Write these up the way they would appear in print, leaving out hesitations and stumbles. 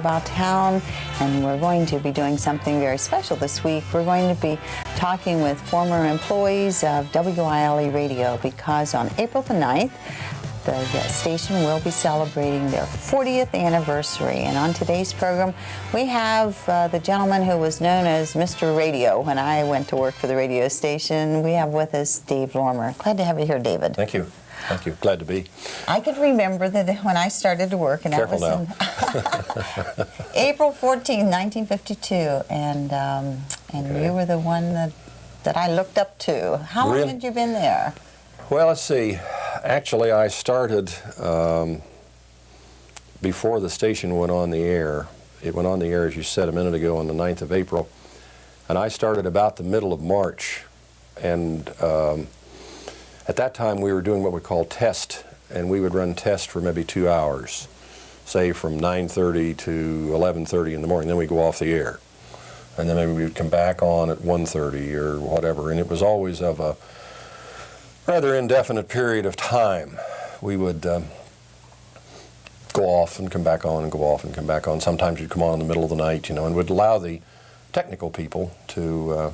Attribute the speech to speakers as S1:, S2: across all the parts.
S1: about town, and we're going to be doing something very special this week. We're going to be talking with former employees of WILE Radio, because on April the 9th, the station will be celebrating their 40th anniversary. And on today's program, we have the gentleman who was known as Mr. Radio when I went to work for the radio station. We have with us Dave Lormer. Glad to have you here, David.
S2: Thank you. Thank you. Glad to be.
S1: I could remember that when I started to work, and
S2: Careful
S1: that was in April 14, 1952, and okay. You were the one that I looked up to. How long had you been there?
S2: Well, let's see. Actually, I started before the station went on the air. It went on the air, as you said a minute ago, on the 9th of April, and I started about the middle of March, and at that time, we were doing what we call test, and we would run test for maybe 2 hours, say from 9:30 to 11:30 in the morning. Then we go off the air, and then maybe we'd come back on at 1:30 or whatever. And it was always of a rather indefinite period of time. We would go off and come back on and go off and come back on. Sometimes you'd come on in the middle of the night, and would allow the technical people to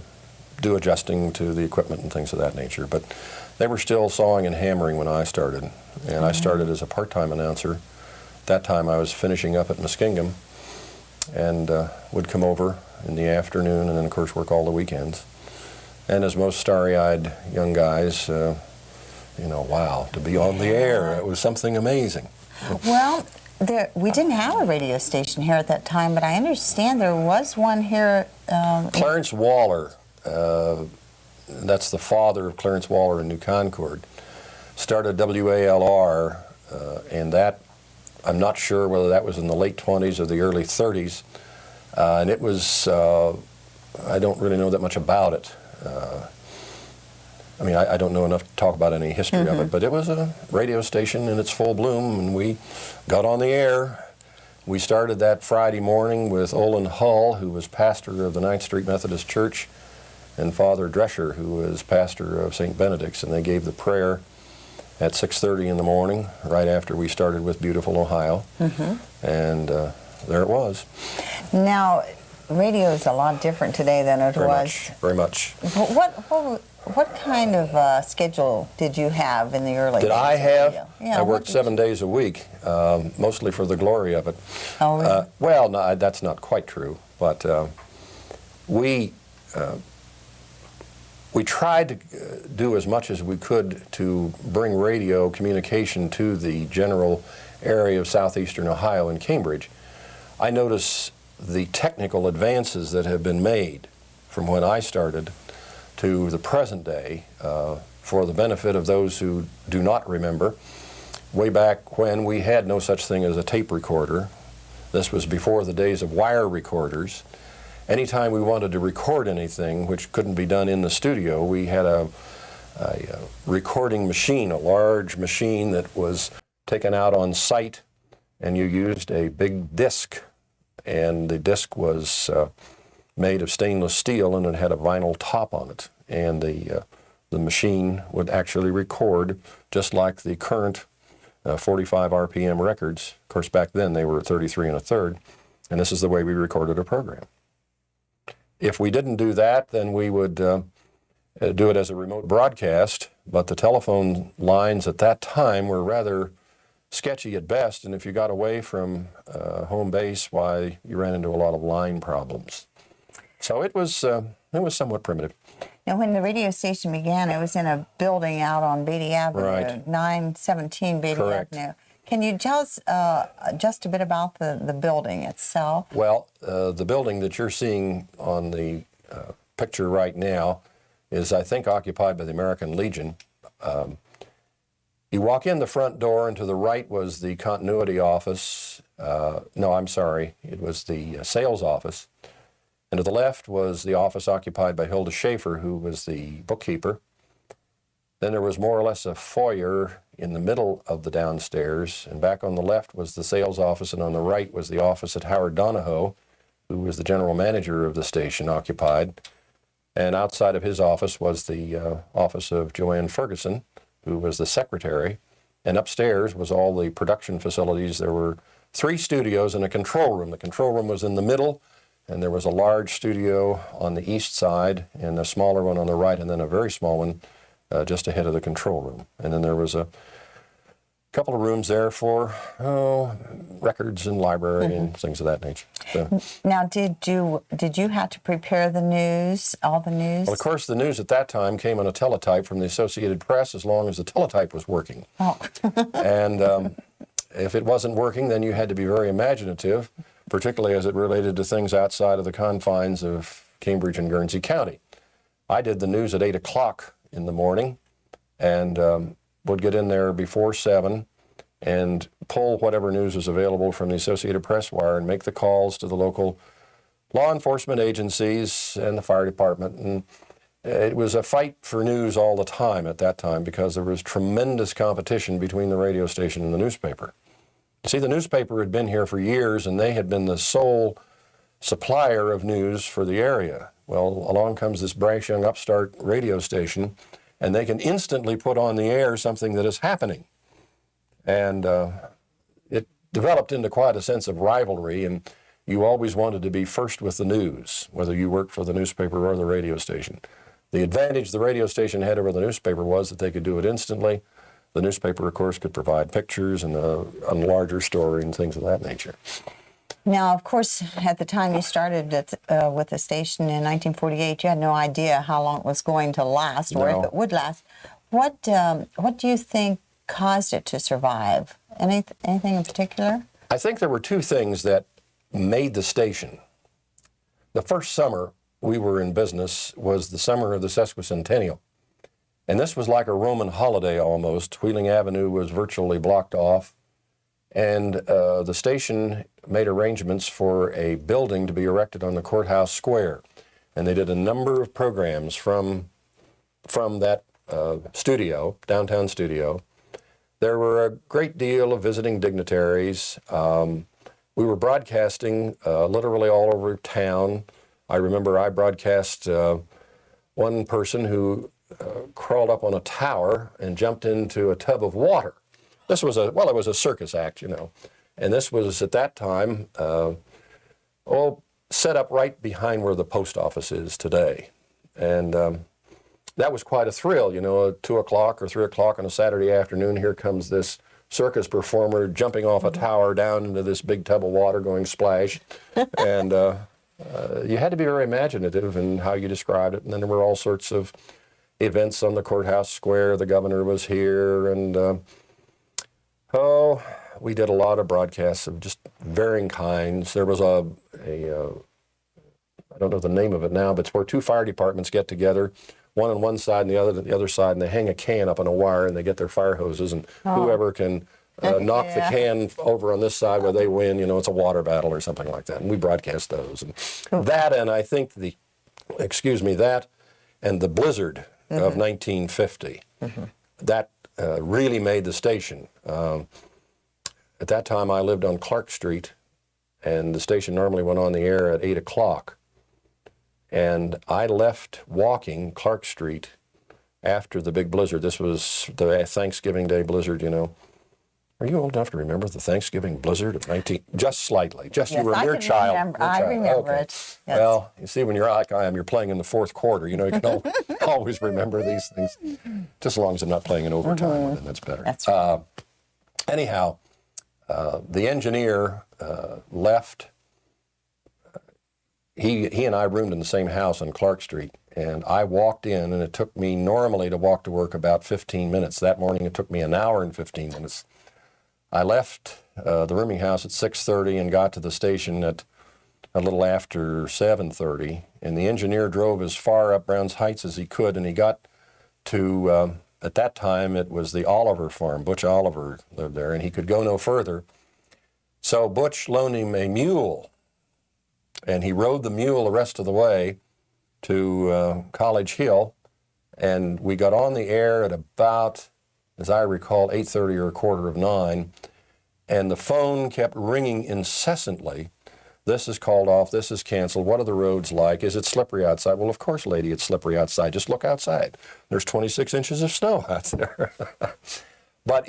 S2: do adjusting to the equipment and things of that nature. But they were still sawing and hammering when I started, and I started as a part-time announcer. At that time I was finishing up at Muskingum, and would come over in the afternoon and then of course work all the weekends. And as most starry-eyed young guys, wow, to be on the air, it was something amazing.
S1: Well, we didn't have a radio station here at that time, but I understand there was one here.
S2: Clarence Waller, that's the father of Clarence Waller in New Concord, started WALR, and that, I'm not sure whether that was in the late 20s or the early 30s, and it was, I don't really know that much about it. I don't know enough to talk about any history of it, but it was a radio station in its full bloom, and we got on the air. We started that Friday morning with Olin Hull, who was pastor of the 9th Street Methodist Church, and Father Drescher, who was pastor of St. Benedict's, and they gave the prayer at 6:30 in the morning, right after we started with Beautiful Ohio, and there it was.
S1: Now, radio is a lot different today than it was.
S2: Very much.
S1: What kind of schedule did you have in the early days?
S2: Did I have?
S1: Yeah,
S2: I worked 7 days a week, mostly for the glory of it.
S1: Oh, really?
S2: Well, no, that's not quite true, but we tried to do as much as we could to bring radio communication to the general area of southeastern Ohio and Cambridge. I notice the technical advances that have been made from when I started to the present day, for the benefit of those who do not remember. Way back when, we had no such thing as a tape recorder. This was before the days of wire recorders. Anytime we wanted to record anything which couldn't be done in the studio, we had a recording machine, a large machine that was taken out on site, and you used a big disc, and the disc was made of stainless steel, and it had a vinyl top on it, and the machine would actually record just like the current 45 RPM records. Of course, back then they were 33 1/3, and this is the way we recorded a program. If we didn't do that, then we would do it as a remote broadcast, but the telephone lines at that time were rather sketchy at best, and if you got away from home base, why, you ran into a lot of line problems. So it was somewhat primitive.
S1: Now, when the radio station began, it was in a building out on Beatty Avenue,
S2: right.
S1: 917 Beatty
S2: Correct.
S1: Avenue. Can you tell us just a bit about the building itself?
S2: Well, the building that you're seeing on the picture right now is, I think, occupied by the American Legion. You walk in the front door, and to the right was the continuity office. No, I'm sorry, it was the sales office. And to the left was the office occupied by Hilda Schaefer, who was the bookkeeper. Then there was more or less a foyer in the middle of the downstairs, and back on the left was the sales office, and on the right was the office that Howard Donahoe, who was the general manager of the station, occupied. And outside of his office was the office of Joanne Ferguson, who was the secretary. And upstairs was all the production facilities. There were 3 studios and a control room. The control room was in the middle, and there was a large studio on the east side and a smaller one on the right, and then a very small one just ahead of the control room. And then there was a couple of rooms there for records and library and things of that nature. So,
S1: now, did you have to prepare the news, all the news?
S2: well, of course, the news at that time came on a teletype from the Associated Press as long as the teletype was working.
S1: Oh.
S2: And if it wasn't working, then you had to be very imaginative, particularly as it related to things outside of the confines of Cambridge and Guernsey County. I did the news at 8 o'clock in the morning, and would get in there before 7 and pull whatever news was available from the Associated Press wire and make the calls to the local law enforcement agencies and the fire department. And it was a fight for news all the time at that time because there was tremendous competition between the radio station and the newspaper. See, the newspaper had been here for years, and they had been the sole supplier of news for the area. Well, along comes this brash young upstart radio station, and they can instantly put on the air something that is happening. And it developed into quite a sense of rivalry, and you always wanted to be first with the news, whether you worked for the newspaper or the radio station. The advantage the radio station had over the newspaper was that they could do it instantly. The newspaper, of course, could provide pictures and a larger story and things of that nature.
S1: Now, of course, at the time you started with the station in 1948, you had no idea how long it was going to last or if it would last. What do you think caused it to survive? Anything in particular?
S2: I think there were 2 things that made the station. The first summer we were in business was the summer of the sesquicentennial. And this was like a Roman holiday almost. Wheeling Avenue was virtually blocked off. And the station made arrangements for a building to be erected on the courthouse square. And they did a number of programs from that studio, downtown studio. There were a great deal of visiting dignitaries. We were broadcasting literally all over town. I remember I broadcast one person who crawled up on a tower and jumped into a tub of water. This was it was a circus act, you know. And this was, at that time, set up right behind where the post office is today. And that was quite a thrill, you know, at 2 o'clock or 3 o'clock on a Saturday afternoon, here comes this circus performer jumping off a tower down into this big tub of water going splash. And you had to be very imaginative in how you described it. And then there were all sorts of events on the courthouse square. The governor was here, and we did a lot of broadcasts of just varying kinds. There was I don't know the name of it now, but it's where 2 fire departments get together, one on one side and the other side, and they hang a can up on a wire and they get their fire hoses, and whoever can knock the can over on this side where they win, you know, it's a water battle or something like that. And we broadcast those. And that, and I think that and the blizzard of 1950, that really made the station. At that time, I lived on Clark Street, and the station normally went on the air at 8 o'clock. And I left walking Clark Street after the big blizzard. This was the Thanksgiving Day blizzard, you know. Are you old enough to remember the Thanksgiving blizzard of 19? Just slightly. Just yes, you were a mere child.
S1: I remember it. Yes.
S2: Well, you see, when you're like I am, you're playing in the 4th quarter. You know, you can always remember these things. Just as long as I'm not playing in overtime, then that's better.
S1: That's right.
S2: Anyhow, the engineer left. He and I roomed in the same house on Clark Street, and I walked in, and it took me normally to walk to work about 15 minutes. That morning, it took me an hour and 15 minutes. I left the rooming house at 6:30 and got to the station at a little after 7:30, and the engineer drove as far up Browns Heights as he could, and he got to, at that time, it was the Oliver farm. Butch Oliver lived there, and he could go no further. So Butch loaned him a mule, and he rode the mule the rest of the way to College Hill, and we got on the air at about, as I recall, 8:30 or 8:45, and the phone kept ringing incessantly. This is called off, this is canceled, what are the roads like, is it slippery outside? Well, of course, lady, it's slippery outside, just look outside. There's 26 inches of snow out there. But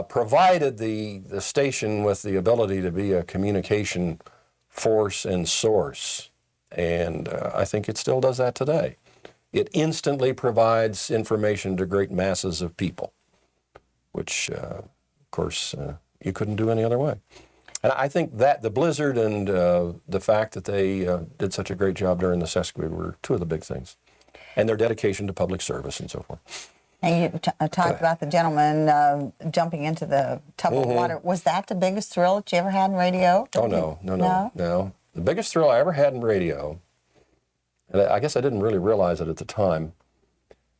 S2: provided the station with the ability to be a communication force and source. And I think it still does that today. It instantly provides information to great masses of people, which, of course, you couldn't do any other way. And I think that the blizzard and the fact that they did such a great job during the sesquid were two of the big things. And their dedication to public service and so forth.
S1: And you talked about the gentleman jumping into the tub of water. Was that the biggest thrill that you ever had in radio?
S2: Oh, no. The biggest thrill I ever had in radio, and I guess I didn't really realize it at the time,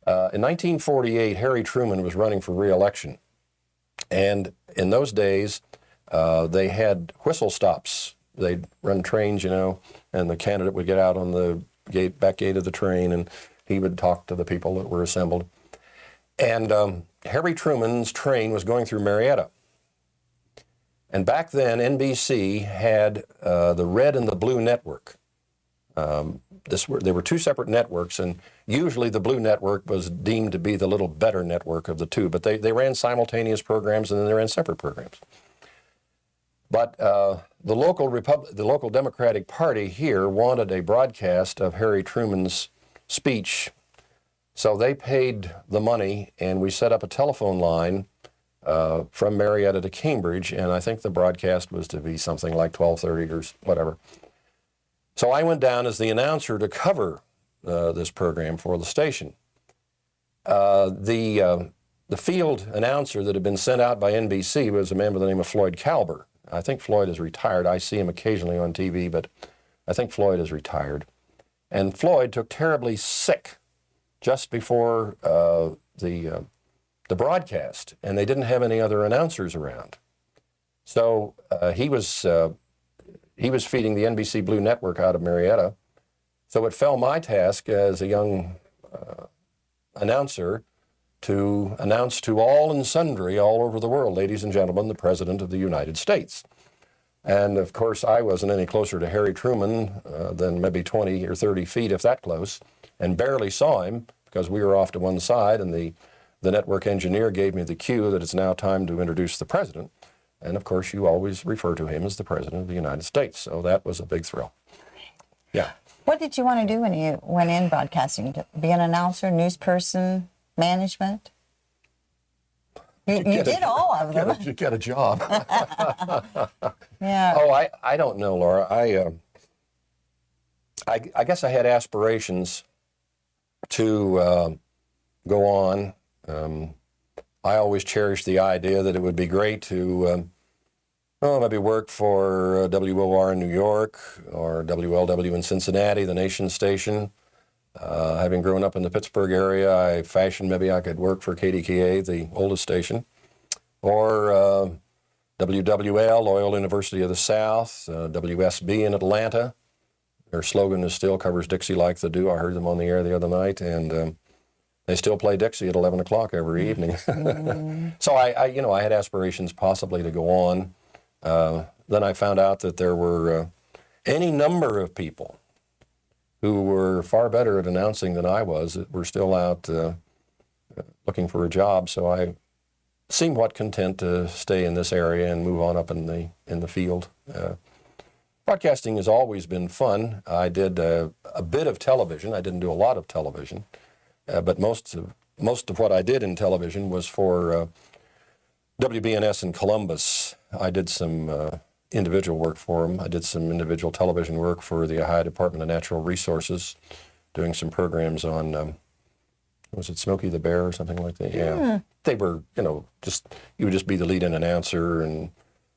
S2: in 1948, Harry Truman was running for re-election. And in those days, they had whistle stops. They'd run trains, and the candidate would get out on the back gate of the train, and he would talk to the people that were assembled. And Harry Truman's train was going through Marietta. And back then, NBC had the red and the blue network. They were two separate networks, and usually the blue network was deemed to be the little better network of the two, but they ran simultaneous programs and then they ran separate programs. But the local Democratic Party here wanted a broadcast of Harry Truman's speech, so they paid the money, and we set up a telephone line from Marietta to Cambridge, and I think the broadcast was to be something like 12:30 or whatever. So I went down as the announcer to cover this program for the station. The field announcer that had been sent out by NBC was a man by the name of Floyd Kalber. I think Floyd is retired. I see him occasionally on TV, but I think Floyd is retired. And Floyd took terribly sick just before the broadcast, and they didn't have any other announcers around. So he was feeding the NBC Blue Network out of Marietta. So it fell my task as a young announcer to announce to all and sundry all over the world, ladies and gentlemen, the President of the United States. And of course, I wasn't any closer to Harry Truman than maybe 20 or 30 feet, if that close, and barely saw him because we were off to one side, and the network engineer gave me the cue that it's now time to introduce the President. And of course, you always refer to him as the President of the United States. So that was a big thrill. Yeah.
S1: What did you want to do when you went in broadcasting? To be an announcer, news person, management? You did all of them.
S2: You get a job.
S1: Yeah.
S2: Oh, I don't know, Laura. I guess I had aspirations to go on. I always cherished the idea that it would be great to maybe work for WOR in New York or WLW in Cincinnati, the nation's station. Having grown up in the Pittsburgh area, I fashioned maybe I could work for KDKA, the oldest station, or WWL, Loyola University of the South, WSB in Atlanta. Their slogan is still "Covers Dixie Like the Dew." I heard them on the air the other night, and they still play Dixie at 11 o'clock every evening. So I had aspirations possibly to go on. Then I found out that there were any number of people who were far better at announcing than I was that were still out looking for a job. So I seemed content to stay in this area and move on up in the field. Broadcasting has always been fun. I did a bit of television. I didn't do a lot of television, but most of what I did in television was for WBNS in Columbus. I did some individual work for them. I did some individual television work for the Ohio Department of Natural Resources, doing some programs on, was it Smokey the Bear or something like that? Yeah. They were, you would just be the lead-in announcer, and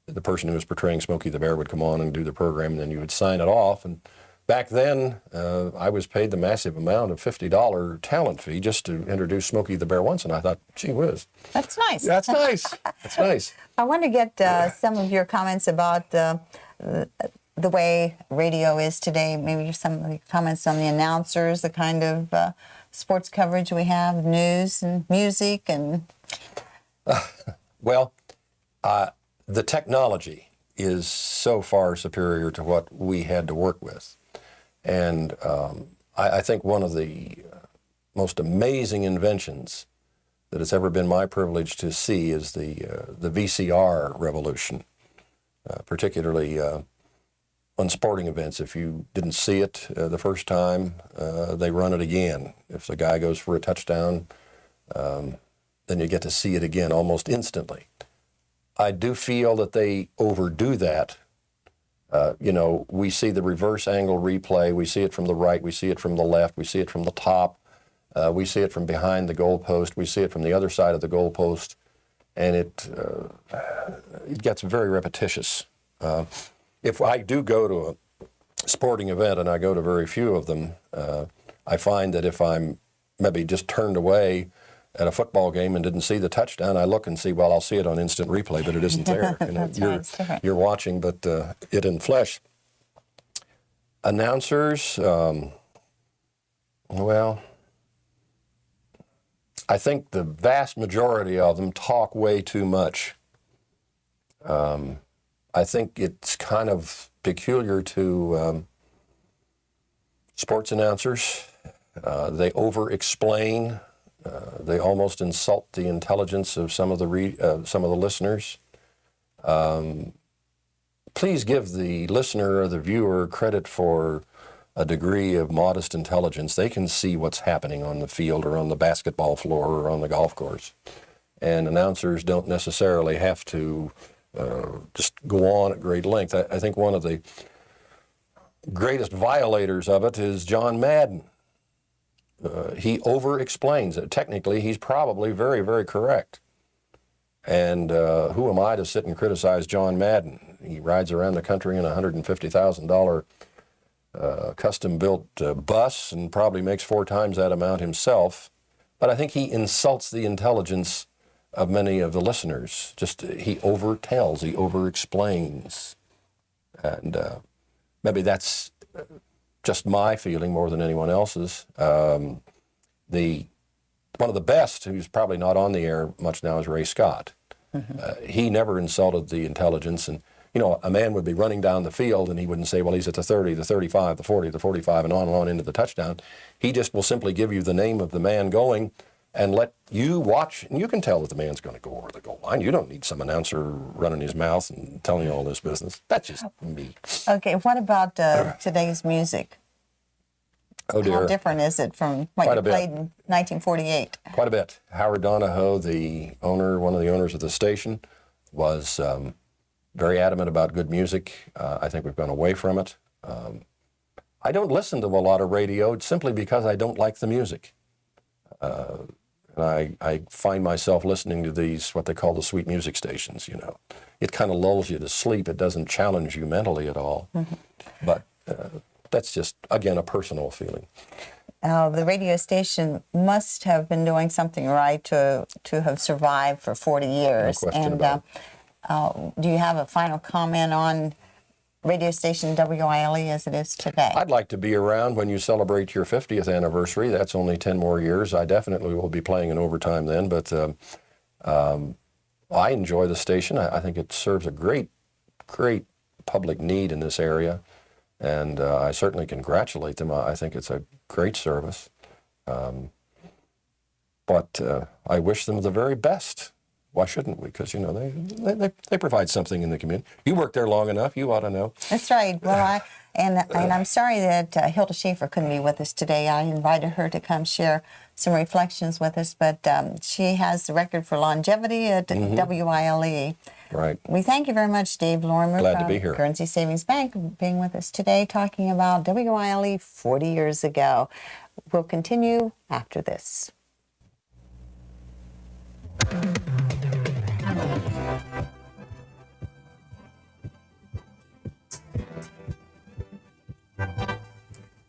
S2: the person who was portraying Smokey the Bear would come on and do the program, and then you would sign it off. And back then, I was paid the massive amount of $50 talent fee just to introduce Smokey the Bear once, and I thought, gee whiz.
S1: That's nice.
S2: That's nice. That's nice.
S1: I want to get some of your comments about the way radio is today, maybe some of the comments on the announcers, the kind of sports coverage we have, news and music. And
S2: Well, the technology is so far superior to what we had to work with. And I think one of the most amazing inventions that it's ever been my privilege to see is the VCR revolution, particularly on sporting events. If you didn't see it the first time, they run it again. If the guy goes for a touchdown, then you get to see it again almost instantly. I do feel that they overdo that. We see the reverse angle replay. We see it from the right. We see it from the left. We see it from the top. We see it from behind the goalpost. We see it from the other side of the goalpost. And it gets very repetitious. If I do go to a sporting event, and I go to very few of them, I find that if I'm maybe just turned away at a football game and didn't see the touchdown, I look and see, well, I'll see it on instant replay, but it isn't there. You're watching, but it in flesh. Announcers, well, I think the vast majority of them talk way too much. I think it's kind of peculiar to sports announcers. They over-explain. They almost insult the intelligence of some of the listeners. Please give the listener or the viewer credit for a degree of modest intelligence. They can see what's happening on the field or on the basketball floor or on the golf course. And announcers don't necessarily have to just go on at great length. I think one of the greatest violators of it is John Madden. He over-explains it. Technically, he's probably very, very correct. And who am I to sit and criticize John Madden? He rides around the country in a $150,000 custom-built bus and probably makes 4 times that amount himself. But I think he insults the intelligence of many of the listeners. Just he overtells, he over-explains. And maybe that's just my feeling more than anyone else's. One of the best, who's probably not on the air much now, is Ray Scott. Mm-hmm. He never insulted the intelligence. And, a man would be running down the field and he wouldn't say, well, he's at the 30, the 35, the 40, the 45, and on into the touchdown. He just will simply give you the name of the man going and let you watch. And you can tell that the man's going to go over the goal line. You don't need some announcer running his mouth and telling you all this business. That's just me.
S1: Okay, what about today's music?
S2: Oh, dear.
S1: How different is it from what you played in 1948?
S2: Quite a bit. Howard Donahoe, one of the owners of the station, was very adamant about good music. I think we've gone away from it. I don't listen to a lot of radio simply because I don't like the music. And I find myself listening to these, what they call the sweet music stations, It kind of lulls you to sleep. It doesn't challenge you mentally at all. Mm-hmm. But that's just, again, a personal feeling.
S1: The radio station must have been doing something right to have survived for 40 years.
S2: No question about it.
S1: Do you have a final comment on radio station WILE as it is today?
S2: I'd like to be around when you celebrate your 50th anniversary. That's only 10 more years. I definitely will be playing in overtime then, but I enjoy the station. I think it serves a great, great public need in this area, and I certainly congratulate them. I think it's a great service, but I wish them the very best. Why shouldn't we? Because, they provide something in the community. You work there long enough, you ought to know.
S1: That's right. Well, and I'm sorry that Hilda Schaefer couldn't be with us today. I invited her to come share some reflections with us, but she has the record for longevity at WILE.
S2: Right.
S1: We thank you very much, Dave Lorimer.
S2: Glad to be here.
S1: Guernsey Savings Bank, being with us today, talking about WILE 40 years ago. We'll continue after this.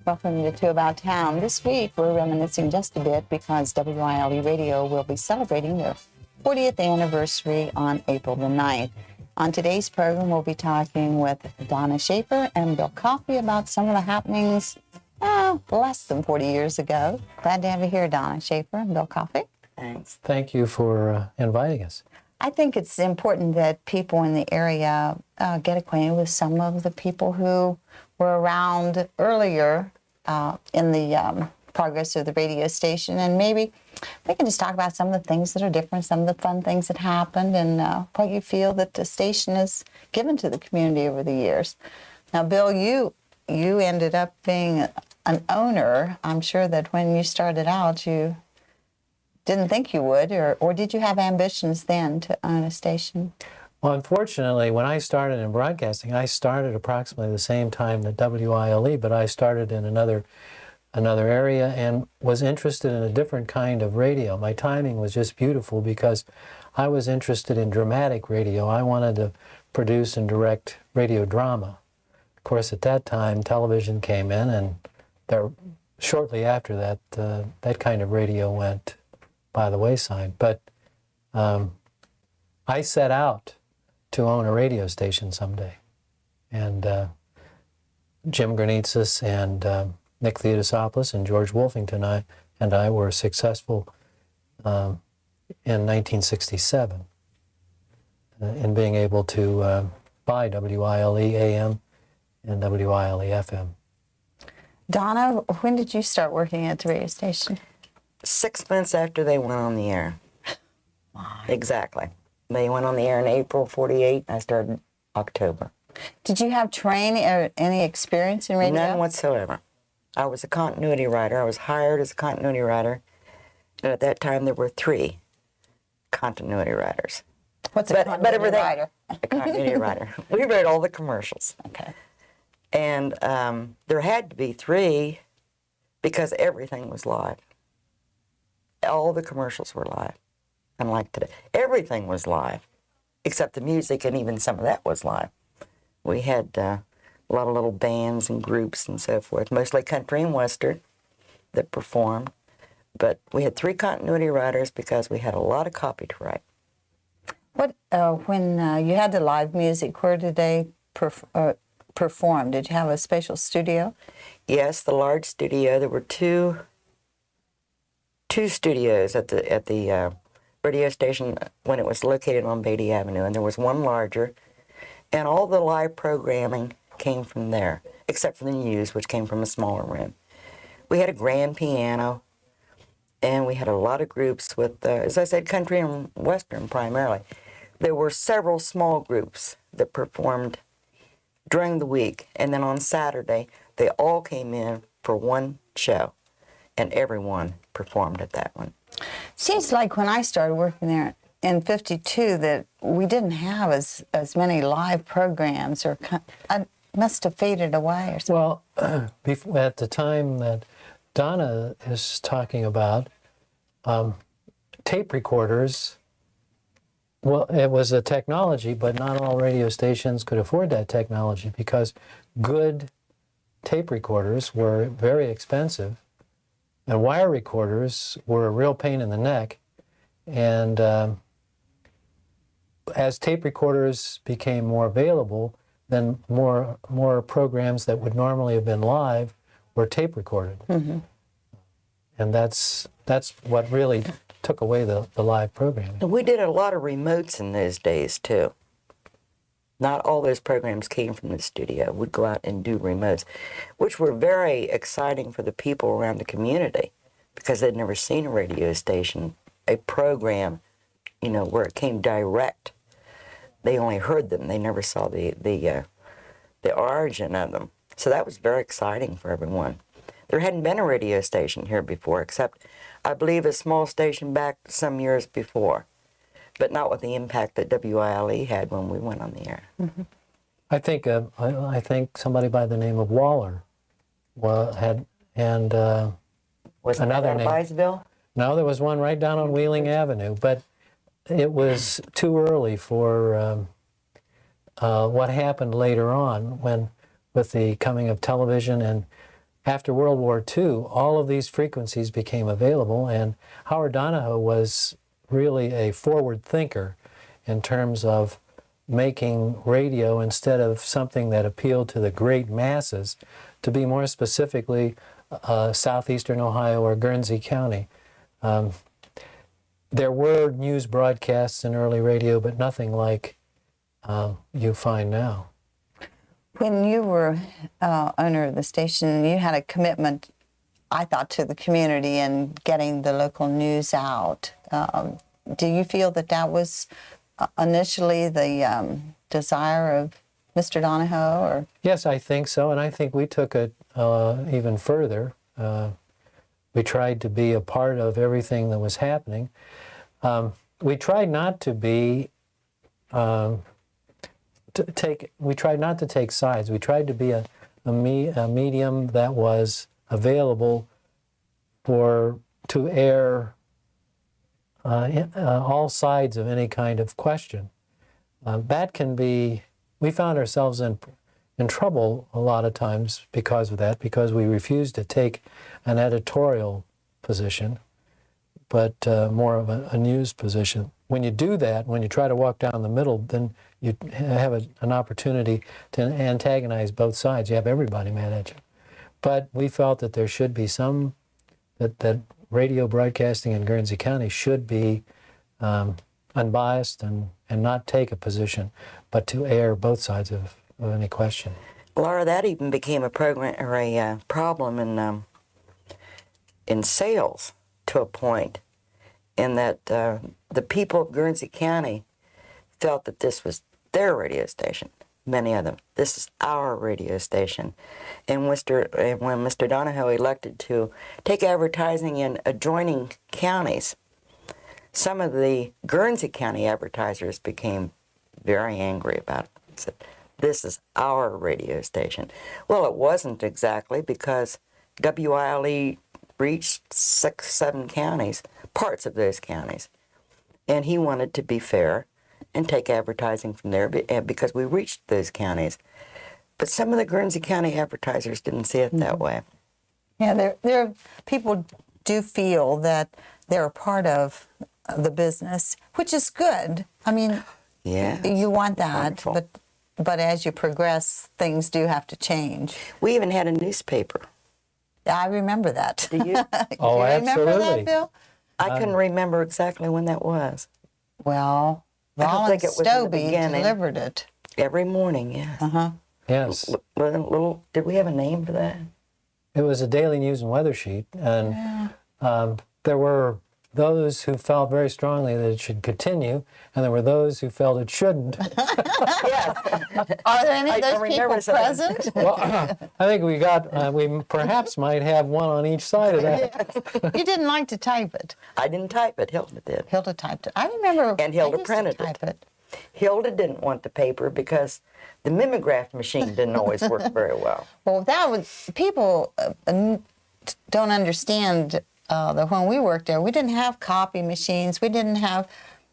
S1: Welcome to Two About Town. This week we're reminiscing just a bit because WILE Radio will be celebrating their 40th anniversary on April the 9th. On today's program we'll be talking with Donna Schaefer and Bill Coffey about some of the happenings less than 40 years ago. Glad to have you here, Donna Schaefer and Bill Coffey.
S3: Thanks. Thank you for inviting us.
S1: I think it's important that people in the area get acquainted with some of the people who were around earlier in the progress of the radio station, and maybe we can just talk about some of the things that are different, some of the fun things that happened, and what you feel that the station has given to the community over the years. Now, Bill, you ended up being an owner. I'm sure that when you started out, you didn't think you would, or did you have ambitions then to own a station?
S3: Well, unfortunately, when I started in broadcasting, I started approximately the same time that WILE, but I started in another area and was interested in a different kind of radio. My timing was just beautiful because I was interested in dramatic radio. I wanted to produce and direct radio drama. Of course, at that time, television came in, and shortly after that, that kind of radio went by the wayside. But I set out to own a radio station someday. And Jim Granitsis and Nick Theodosopoulos and George Wolfington and I were successful in 1967 in being able to buy WILE AM and WILE FM.
S1: Donna, when did you start working at the radio station?
S4: 6 months after they went on the air. Exactly. They went on the air in April '48. I started October.
S1: Did you have training or any experience in radio?
S4: None whatsoever. I was a continuity writer. I was hired as a continuity writer. And at that time, there were 3 continuity writers.
S1: What's a continuity writer?
S4: A continuity writer. We wrote all the commercials.
S1: Okay.
S4: And there had to be 3 because everything was live. All the commercials were live. Unlike today, everything was live, except the music, and even some of that was live. We had a lot of little bands and groups and so forth, mostly country and western that performed. But we had 3 continuity writers because we had a lot of copy to write.
S1: What when you had the live music, where did they perform? Did you have a special studio?
S4: Yes, the large studio. There were two studios at the radio station when it was located on Beatty Avenue, and there was one larger, and all the live programming came from there, except for the news, which came from a smaller room. We had a grand piano, and we had a lot of groups with, as I said, country and western primarily. There were several small groups that performed during the week, and then on Saturday, they all came in for one show, and everyone performed at that one.
S1: Seems like when I started working there in '52 that we didn't have as many live programs, or I must have faded away or something.
S3: Well, at the time that Donna is talking about, tape recorders, well, it was a technology, but not all radio stations could afford that technology because good tape recorders were very expensive. And wire recorders were a real pain in the neck. And as tape recorders became more available, then more programs that would normally have been live were tape recorded. Mm-hmm. And that's what really took away the live programming.
S4: We did a lot of remotes in those days, too. Not all those programs came from the studio. We'd go out and do remotes, which were very exciting for the people around the community because they'd never seen a radio station, a program, where it came direct. They only heard them. They never saw the origin of them. So that was very exciting for everyone. There hadn't been a radio station here before, except, I believe, a small station back some years before, but not with the impact that WILE had when we went on the air.
S1: Mm-hmm.
S3: I think somebody by the name of Waller had, and
S4: Was
S3: another
S4: that
S3: name.
S4: Byesville?
S3: No, there was one right down on Wheeling Avenue, but it was too early for what happened later on with the coming of television, and after World War II, all of these frequencies became available, and Howard Donahoe was really a forward thinker in terms of making radio, instead of something that appealed to the great masses, to be more specifically southeastern Ohio or Guernsey County. There were news broadcasts in early radio, but nothing like you find now.
S1: When you were owner of the station, you had a commitment I thought, to the community and getting the local news out. Do you feel that that was initially the desire of Mr. Donahoe? Or?
S3: Yes, I think so, and I think we took it even further. We tried to be a part of everything that was happening. We tried not to be we tried not to take sides. We tried to be a medium that was available to air all sides of any kind of question. That can be. We found ourselves in trouble a lot of times because of that, because we refused to take an editorial position, but more of a news position. When you do that, when you try to walk down the middle, then you have an opportunity to antagonize both sides. You have everybody mad at you. But we felt that there should be that radio broadcasting in Guernsey County should be unbiased and not take a position, but to air both sides of any question.
S4: Laura, that even became a program or a problem in sales to a point, in that the people of Guernsey County felt that this was their radio station. Many of them. This is our radio station. And when Mr. Donahoe elected to take advertising in adjoining counties, some of the Guernsey County advertisers became very angry about it. They said, "This is our radio station." Well, it wasn't exactly, because WILE reached 6, 7 counties, parts of those counties. And he wanted to be fair and take advertising from there because we reached those counties. But some of the Guernsey County advertisers didn't see it that way.
S1: Yeah, there people do feel that they're a part of the business, which is good. I mean,
S4: yeah,
S1: you want that,
S4: wonderful.
S1: but as you progress, things do have to change.
S4: We even had a newspaper.
S1: I remember that.
S4: Do you?
S3: Oh,
S1: Do you remember
S3: absolutely.
S1: that, Bill?
S4: I couldn't remember exactly when that was.
S1: Well,
S4: I don't
S1: Rollin
S4: think it was in the
S1: Stobie
S4: beginning.
S1: delivered it.
S4: Every morning, yes.
S1: Uh-huh.
S3: Yes.
S4: Did we have a name for that?
S3: It was a daily news and weather sheet, and there were those who felt very strongly that it should continue, and there were those who felt it shouldn't.
S4: Yes.
S1: Are there any
S4: I
S1: of those
S4: remember
S1: people
S4: something.
S1: present?
S3: Well, I think we perhaps might have one on each side of that.
S1: You didn't like to type it.
S4: I didn't type it. Hilda did.
S1: Hilda typed it. I remember.
S4: And Hilda
S1: I used to
S4: printed it.
S1: type it.
S4: Hilda didn't want the paper because the mimeograph machine didn't always work very well.
S1: Well, that was people don't understand that when we worked there, we didn't have copy machines. We didn't have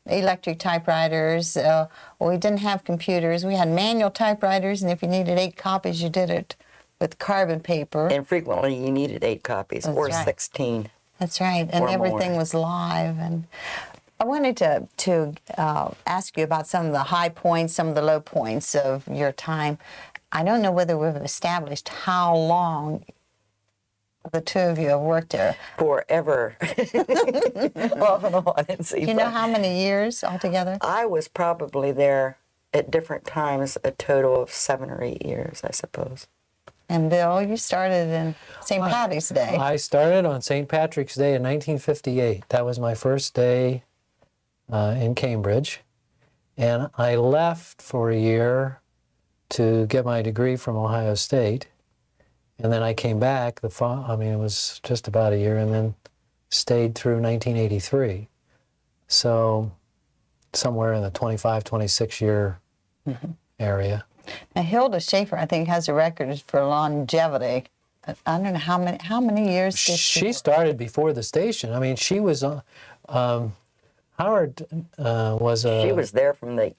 S1: electric typewriters. We didn't have computers. We had manual typewriters, and if you needed 8 copies, you did it with carbon paper.
S4: And frequently you needed 8 copies
S1: That's
S4: or
S1: right.
S4: 16.
S1: That's right, and
S4: Or
S1: everything
S4: more.
S1: was live. And I wanted to ask you about some of the high points, some of the low points of your time. I don't know whether we've established how long the two of you have worked there.
S4: Forever. Off and on.
S1: Do you know how many years altogether?
S4: I was probably there at different times, a total of 7 or 8 years, I suppose.
S1: And Bill, you started in St. Patty's Day.
S3: I started on St. Patrick's Day in 1958. That was my first day in Cambridge. And I left for a year to get my degree from Ohio State. And then I came back, it was just about a year, and then stayed through 1983. So somewhere in the 25, 26-year area.
S1: Now, Hilda Schaefer, I think, has a record for longevity. I don't know how many years did
S3: She started before the station. I mean, she was Howard was a...
S4: She was there from the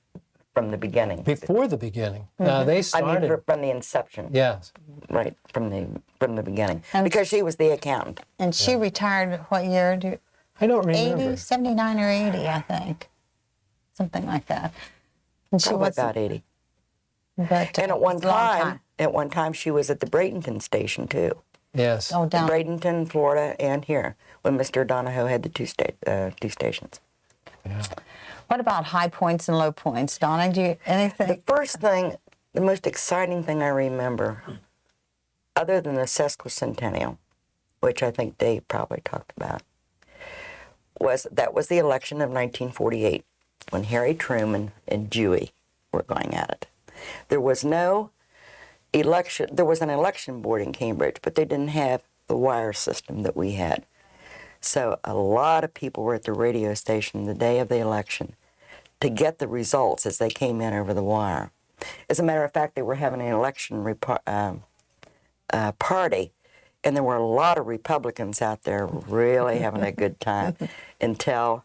S4: beginning.
S3: Before the beginning. They started...
S4: I mean, from the inception.
S3: Yes.
S4: Right, from the beginning.
S1: And
S4: because she was the accountant.
S1: And she retired what year?
S3: I don't remember.
S1: 80, 79 or 80, I think. Something like that. And she
S4: Probably
S1: was
S4: about 80.
S1: But,
S4: And
S1: it
S4: at one
S1: was a long
S4: time, she was at the Bradenton station too.
S3: Yes.
S1: Oh, down.
S4: Bradenton, Florida, and here when Mr. Donahoe had the two stations.
S3: Yeah.
S1: What about high points and low points, Donna? Do you anything?
S4: The first thing, the most exciting thing I remember, other than the sesquicentennial, which I think Dave probably talked about, was the election of 1948 when Harry Truman and Dewey were going at it. There was no election. There was an election board in Cambridge, but they didn't have the wire system that we had. So a lot of people were at the radio station the day of the election to get the results as they came in over the wire. As a matter of fact, they were having an election party, and there were a lot of Republicans out there really having a good time until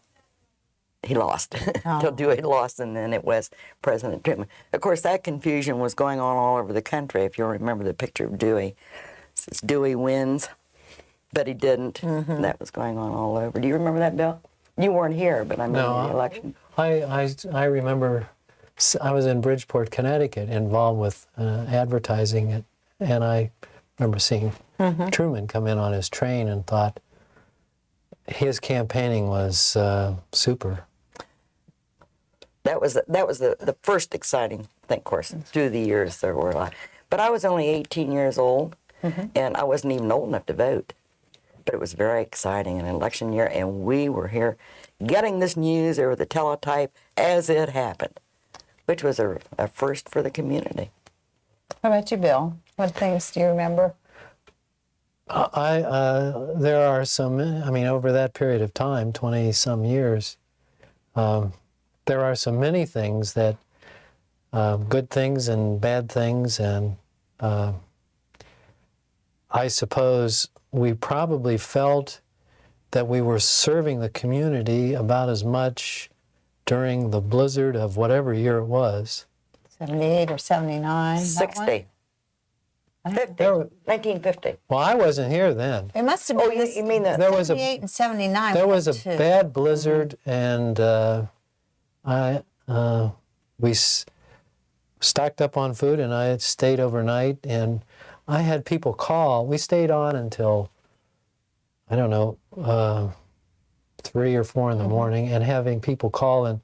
S4: he lost, until Dewey lost, and then it was President Truman. Of course, that confusion was going on all over the country. If you'll remember the picture of Dewey, it says Dewey wins, but he didn't. That was going on all over. Do you remember that, Bill? You weren't here, but I mean the election.
S3: I remember I was in Bridgeport, Connecticut, involved with advertising, and I remember seeing Truman come in on his train and thought his campaigning was super.
S4: That was the first exciting thing, of course. Through the years, there were a lot. But I was only 18 years old, and I wasn't even old enough to vote. But it was very exciting, an election year, and we were here getting this news over the teletype as it happened, which was a first for the community.
S1: How about you, Bill? What things do you remember?
S3: There are some, I mean, over that period of time, 20-some years, there are so many things that, good things and bad things, and I suppose we probably felt that we were serving the community about as much during the blizzard of whatever year it was.
S1: 78 or 79?
S4: 60. 50. 1950.
S3: Well, I wasn't here then.
S1: It must have been
S4: you mean the...
S3: There was
S1: 78 and 79.
S3: There was a bad blizzard, and we stocked up on food, and I stayed overnight, and I had people call. We stayed on until, I don't know, 3 or 4 in the morning, and having people call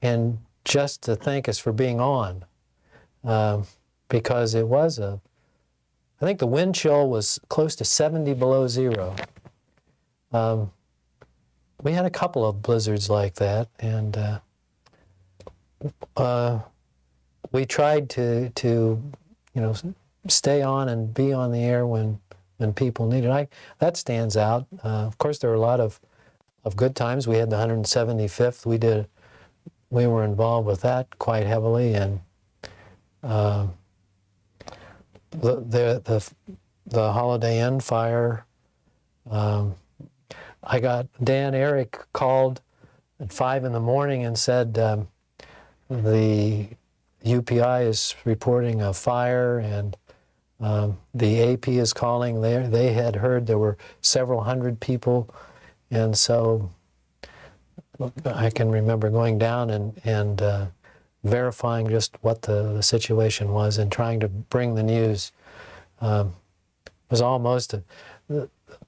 S3: and just to thank us for being on, because it was I think the wind chill was close to 70 below zero. We had a couple of blizzards like that, and we tried to stay on and be on the air when people needed it. That stands out. Of course, there were a lot of good times. We had the 175th. We were involved with that quite heavily, and the Holiday Inn fire. Dan Eric called at 5 in the morning and said the UPI is reporting a fire, and the AP is calling. They had heard there were several hundred people, and so I can remember going down and verifying just what the situation was and trying to bring the news. It was almost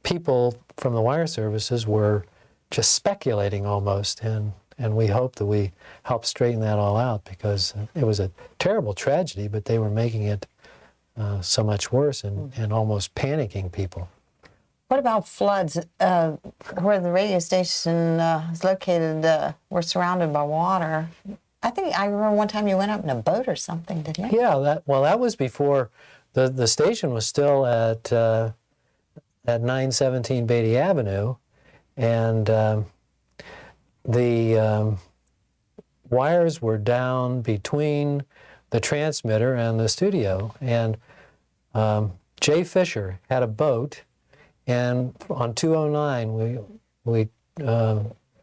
S3: people from the wire services were just speculating almost, and we hope that we helped straighten that all out, because it was a terrible tragedy, but they were making it so much worse and almost panicking people.
S1: What about floods? Where the radio station is located, we're surrounded by water. I remember one time you went up in a boat or something, didn't you? Yeah, that was before the station was still at 917 Beatty Avenue, and the wires were down between the transmitter and the studio, and Jay Fisher had a boat, and on 209 we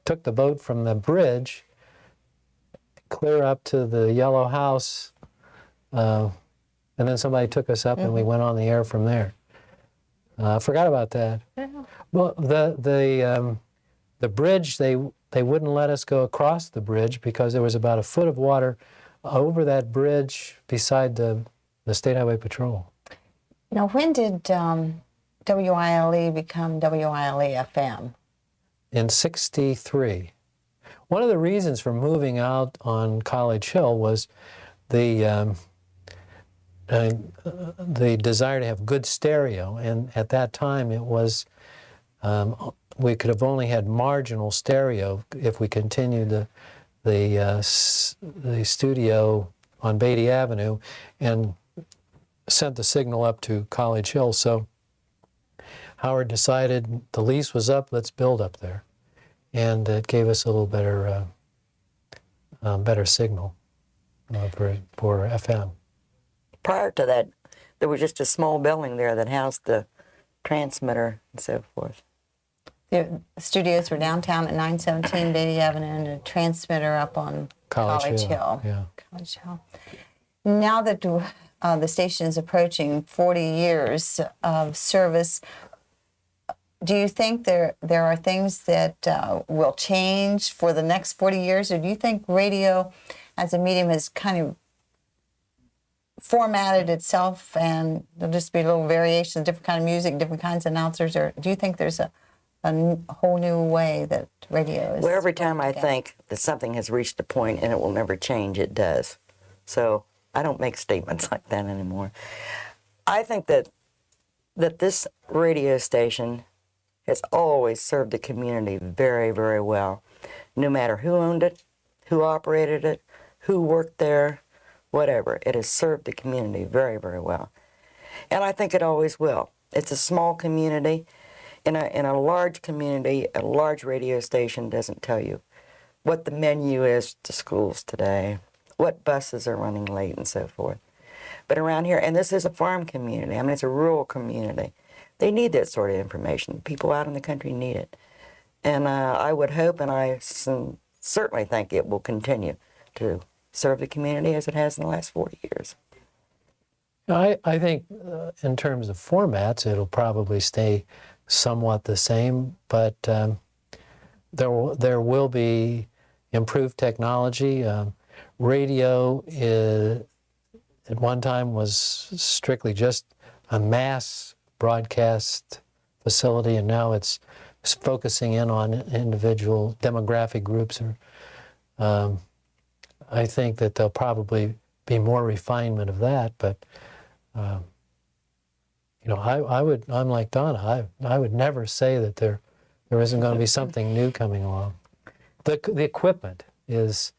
S1: took the boat from the bridge clear up to the yellow house, and then somebody took us up and we went on the air from there. I forgot about that. Yeah. Well, the bridge, they wouldn't let us go across the bridge because there was about a foot of water over that bridge beside the State Highway Patrol. Now, when did WILE become WILE-FM?
S3: In '63. One of the reasons for moving out on College Hill was the desire to have good stereo, and at that time it was We could have only had marginal stereo if we continued the studio on Beatty Avenue and sent the signal up to College Hill. So Howard decided the lease was up, let's build up there. And it gave us a little better better signal for FM.
S4: Prior to that, there was just a small building there that housed the transmitter and so forth.
S1: The studios were downtown at 917 Beatty Avenue and a transmitter up on College Hill.
S3: Yeah.
S1: College Hill. Now that the station is approaching 40 years of service, do you think there are things that will change for the next 40 years, or do you think radio as a medium has kind of formatted itself and there'll just be little variations, different kind of music, different kinds of announcers, or do you think there's a whole new way that radio is?
S4: Well, every time I think that something has reached a point and it will never change, it does. So I don't make statements like that anymore. I think that this radio station has always served the community very, very well. No matter who owned it, who operated it, who worked there, whatever. It has served the community very, very well. And I think it always will. It's a small community. In a large community, a large radio station doesn't tell you what the menu is to schools today, what buses are running late and so forth. But around here, and this is a farm community, I mean, it's a rural community, they need that sort of information. People out in the country need it. And I would hope, and I certainly think it will continue to serve the community as it has in the last 40 years.
S3: I think in terms of formats, it'll probably stay somewhat the same, but there will be improved technology. Radio at one time was strictly just a mass broadcast facility, and now it's focusing in on individual demographic groups. I think that there'll probably be more refinement of that, but I'm like Donna. I would never say that there isn't going to be something new coming along. The equipment is.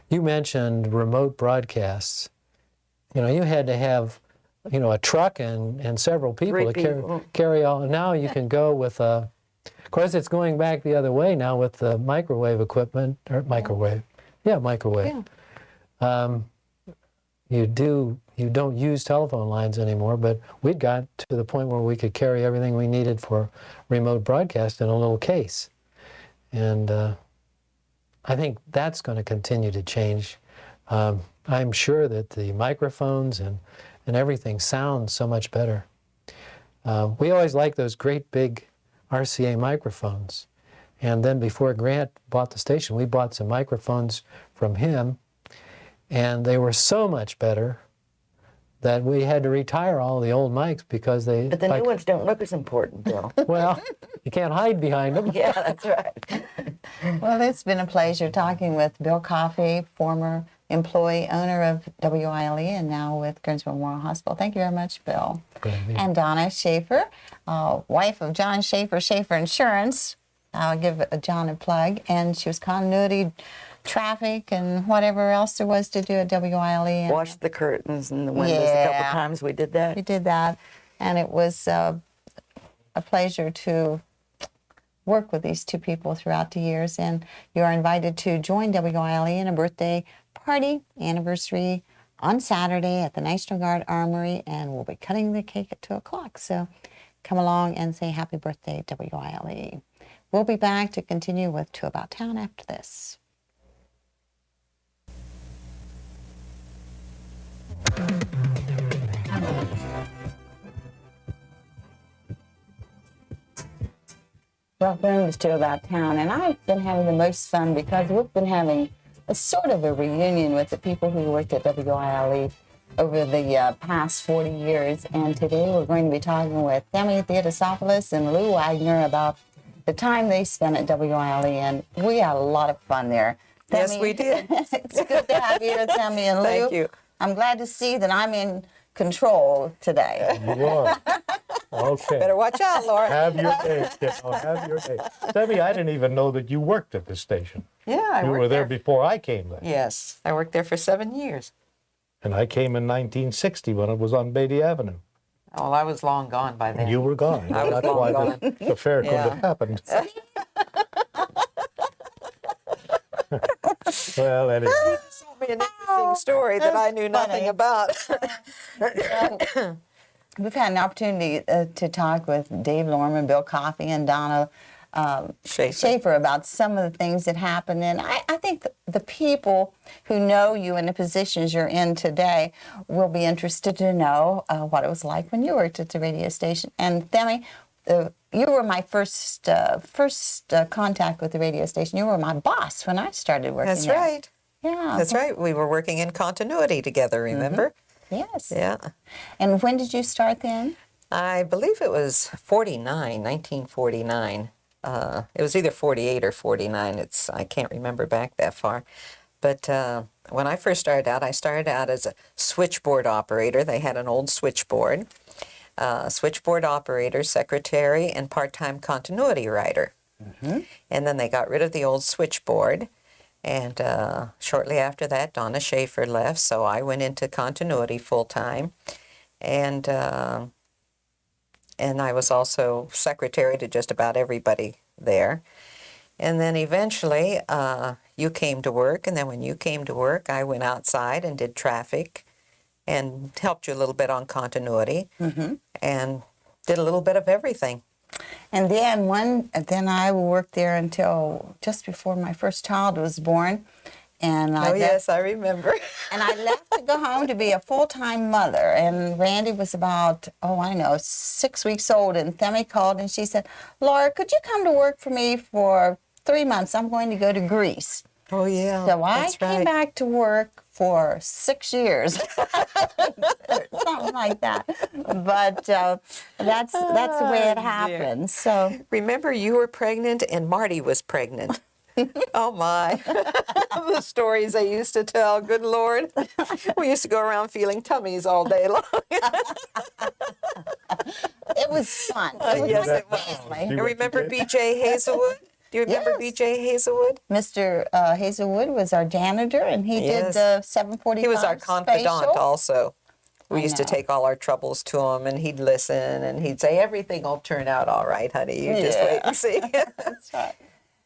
S3: You mentioned remote broadcasts. You had to have, a truck and several people to carry all. Now you can go with of course, it's going back the other way now with the microwave equipment or microwave. Yeah, microwave. Yeah. You don't use telephone lines anymore, but we'd got to the point where we could carry everything we needed for remote broadcast in a little case. And I think that's going to continue to change. I'm sure that the microphones and everything sounds so much better. We always liked those great big RCA microphones. And then before Grant bought the station, we bought some microphones from him, and they were so much better that we had to retire all the old mics because they...
S4: But the new ones don't look as important, Bill.
S3: Well, you can't hide behind them.
S4: Yeah, that's right.
S1: Well, it's been a pleasure talking with Bill Coffey, former employee, owner of WILE, and now with Greensboro Memorial Hospital. Thank you very much, Bill. And Donna Schaefer, wife of John Schaefer, Schaefer Insurance. I'll give John a plug. And she was continuity, traffic, and whatever else there was to do at WILE.
S4: Washed the curtains and the windows a couple times. We did that.
S1: We did that. And it was a pleasure to work with these two people throughout the years. And you are invited to join WILE in a birthday party anniversary on Saturday at the National Guard Armory, and we'll be cutting the cake at 2 o'clock. So come along and say happy birthday, WILE. We'll be back to continue with Two About Town after this. Welcome to Two About Town, and I've been having the most fun because we've been having a sort of a reunion with the people who worked at WILE over the past 40 years. And today we're going to be talking with Tammy Theodosopoulos and Lou Wagner about the time they spent at WILE, and we had a lot of fun there.
S4: Yes, we did.
S1: It's good to have you, Tammy and Lou.
S4: Thank you.
S1: I'm glad to see that I'm in control today.
S3: You are. Okay.
S5: Better watch out, Laura.
S3: Have your day, kiddo. Have your day. Debbie, I didn't even know that you worked at this station.
S5: Yeah, I
S3: You
S5: worked
S3: were there before I came there.
S5: Yes, I worked there for 7 years.
S3: And I came in 1960 when it was on Beatty Avenue.
S5: Well, I was long gone by then.
S3: You were gone.
S5: I was
S3: That's
S5: long
S3: why
S5: gone.
S3: the fair couldn't
S5: Yeah.
S3: have happened. Well, anyway.
S5: Told me an interesting story that I knew nothing
S1: funny.
S5: about.
S1: We've had an opportunity to talk with Dave Lorman, Bill Coffey, and Donna Schaefer about some of the things that happened. And I think the people who know you in the positions you're in today will be interested to know what it was like when you worked at the radio station. And Themi, you were my first contact with the radio station. You were my boss when I started working
S5: That's
S1: there.
S5: right.
S1: Yeah.
S5: That's right. We were working in continuity together, remember?
S1: Yes.
S5: Yeah.
S1: And when did you start then?
S5: I believe it was 1949. It was either 48 or 49. I can't remember back that far. But when I first started out, I started out as a switchboard operator. They had an old switchboard. Switchboard operator, secretary, and part-time continuity writer. Mm-hmm. And then they got rid of the old switchboard. And shortly after that, Donna Schaefer left, so I went into continuity full-time. And I was also secretary to just about everybody there. And then eventually, you came to work, and then when you came to work, I went outside and did traffic and helped you a little bit on continuity, and did a little bit of everything.
S1: And then I worked there until just before my first child was born. And I
S5: Yes, I remember.
S1: And I left to go home to be a full-time mother. And Randy was about, 6 weeks old. And Themi called and she said, Laura, could you come to work for me for 3 months? I'm going to go to Greece.
S5: Oh, yeah.
S1: So I
S5: that's
S1: came
S5: right.
S1: back to work for 6 years, something like that. But that's the way it happened. So
S5: Remember, you were pregnant and Marty was pregnant. Oh, my. The stories they used to tell, good Lord. We used to go around feeling tummies all day long.
S1: it was fun.
S5: Yes, it was.
S1: family.
S5: And remember B.J. Hazelwood? Do you remember
S1: Yes.
S5: B.J. Hazelwood?
S1: Mr. Hazelwood was our janitor, and he did
S5: Yes.
S1: the 745
S5: He was our confidant
S1: spatial.
S5: also. We
S1: I
S5: used to
S1: know.
S5: take all our troubles to him, and he'd listen, and he'd say, everything will turn out all right, honey. You just wait and see.
S1: That's right.